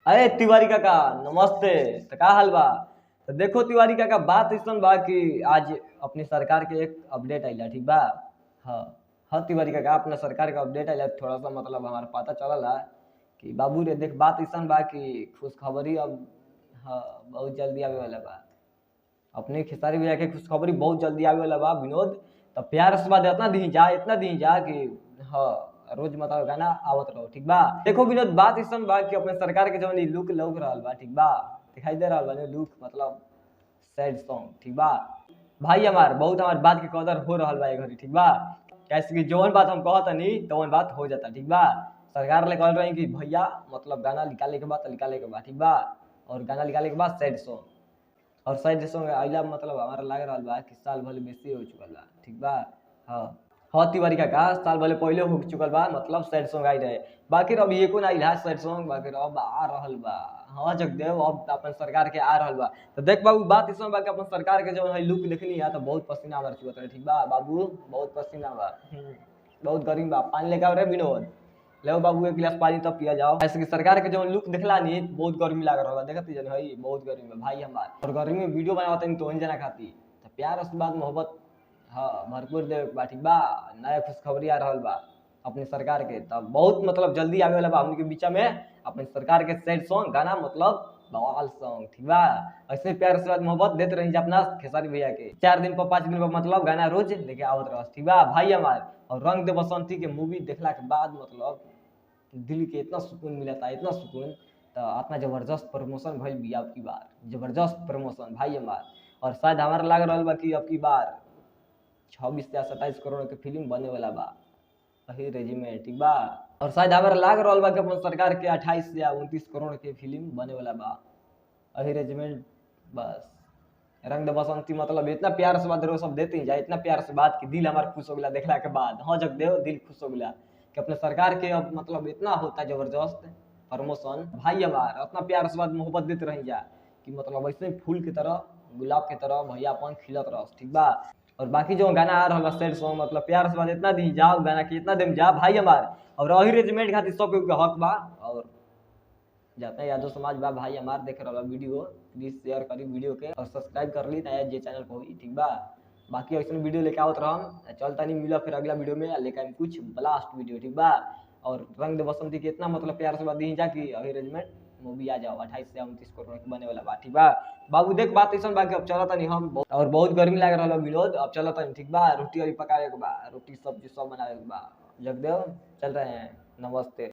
अरे तिवारी काका नमस्ते। तो का हाल बा? तो देखो तिवारी काका, बात ऐसा बा कि आज अपनी सरकार के एक अपडेट आइला, ठीक बा। हाँ हाँ तिवारी काका, अपना सरकार का अपडेट आइला, थोड़ा सा मतलब हमारा पता चलला कि बाबू रे देख, बात ऐसा बा कि खुशखबरी अब हाँ बहुत जल्दी आवे वाला बा। अपने खेसारी भैया के खुशखबरी बहुत जल्दी आवे वाला बा विनोद। तो प्यार से बाद इतना दी जा कि हाँ रोज मतलब गाना आवत रहो, ठीक बा। देखो विनोद, बात ऐसा बा कि अपने सरकार के जवन लुक लौक रहल बा, ठीक बा, दिखाई दे रहल बा लुक, मतलब सैड सॉन्ग, ठीक बा। भाई बहुत हमार बात के कदर हो रहल बा ए घड़ी, ठीक बा। कैसे कि जवन बात हम कहत नहीं तवन बात हो जाता, ठीक बा। सरकार ले कहल रही कि भैया मतलब गाना निकाले के बाद तो निकाले के बाद, ठीक बा। और गाना निकाले के बाद सैड सॉन्ग, और सैड सॉन्ग आइला मतलब हमारा लग रहा बा कि साल भले बेसी हो चुकल बा, ठीक बा। हाँ हाँ तिवारी काका, साल भले पहले हो चुकल बा, मतलब सैड सॉन्ग आई रहे। बाकी अब ये को ना सैड सॉन्ग, बाकी अब आ रहल बा। हाँ जगदेव, अब अपन सरकार के आ रहल बा। तो देख बाबू, बात इसमें बा कि अपन सरकार के जो है लुक देखनी है तो बहुत पसीना हमारे चुकत रहे, ठीक बा बाबू, बहुत पसीना बा। बहुत गर्मी बा, पानी लेके आओ रे विनोद। ले बाबू एक गिलास पानी तब पिया जाओ। ऐसे कि सरकार के जो लुक देखला नहीं, बहुत गर्मी लग रहा है, देखती जन है बहुत गर्मी में भाई हमार। और गर्मी में वीडियो बनावत नहीं तो जना खाती। तो प्यार उसके बाद मोहब्बत हाँ भरपूर दे बा, ठीक बा। नया खुशखबरी आ रहल बा अपनी सरकार के, तब बहुत मतलब जल्दी आवे वाला बा हमनी के बीच में अपनी सरकार के सैड सॉन्ग गाना, मतलब बवाल सॉन्ग, ठीक बा। ऐसे प्यार से बाद मोहब्बत देते रही अपना खेसारी भैया के 4 दिन पर 5 दिन पर, मतलब गाना रोज लेके आवत रह, ठीक बा भाई हमार। और रंग दे बसंती के मूवी देखला के बाद मतलब दिल के इतना सुकून मिला था, इतना सुकून। तो इतना जबरदस्त प्रमोशन भइल भी अब की बार, जबरदस्त प्रमोशन भाई हमार। और शायद हमारा लग रहा बा कि अब की बार 26 या 27 करोड़ के फिल्म बने वाला बा वही रेजिमेंट, ठीक बा। और शायद हमारा लाग रहा बा कि अपन सरकार के 28 या 29 करोड़ के फिल्म बने वाला बा वही रेजिमेंट। बस रंग दे बसंती मतलब इतना प्यार से बात सब देते ही जाए, इतना प्यार से बात कि दिल हमारा खुश हो गया देखला के बाद। हाँ जगदेव, दिल खुश हो गया कि अपने सरकार के अब मतलब इतना होता जबरदस्त प्रमोशन भाई हमार। इतना प्यार से बात मोहब्बत देते रही जा कि मतलब ऐसे फूल की तरह, गुलाब की तरह भैया अपन खिलत रह, ठीक बा। और बाकी जो गाना आ रहा सैड सॉन्ग, मतलब प्यार से बात इतना दी जाओ गाना की, इतना दिन जा भाई हमार। और रही रेजिमेंट खातिर सब के हक बा। और जाते हैं यादव समाज बा भाई हमार देख रहा वीडियो, प्लीज शेयर करी वीडियो के और सब्सक्राइब कर ली नया जे चैनल को, ठीक बा। बाकी ऐसे वीडियो लेके आवत रहम, चलता नहीं मिला फिर अगला वीडियो में लेकर कुछ ब्लास्ट वीडियो, ठीक बा। और रंग दे बसंती के इतना मतलब प्यार से बात दी जा कि अभी रेजिमेंट मूवी आ जाओ 28 से 29 करोड़ के बने वाला बा, ठीक बा बाबू। देख बात ऐसा बा कि अब चलता नहीं हम और बहुत गर्मी लग रहा विनोद, अब चलता नहीं, ठीक बा। रोटी अभी पकावे के बा, रोटी सब्जी सब बनावे के बा जगदेव, चल रहे हैं, नमस्ते।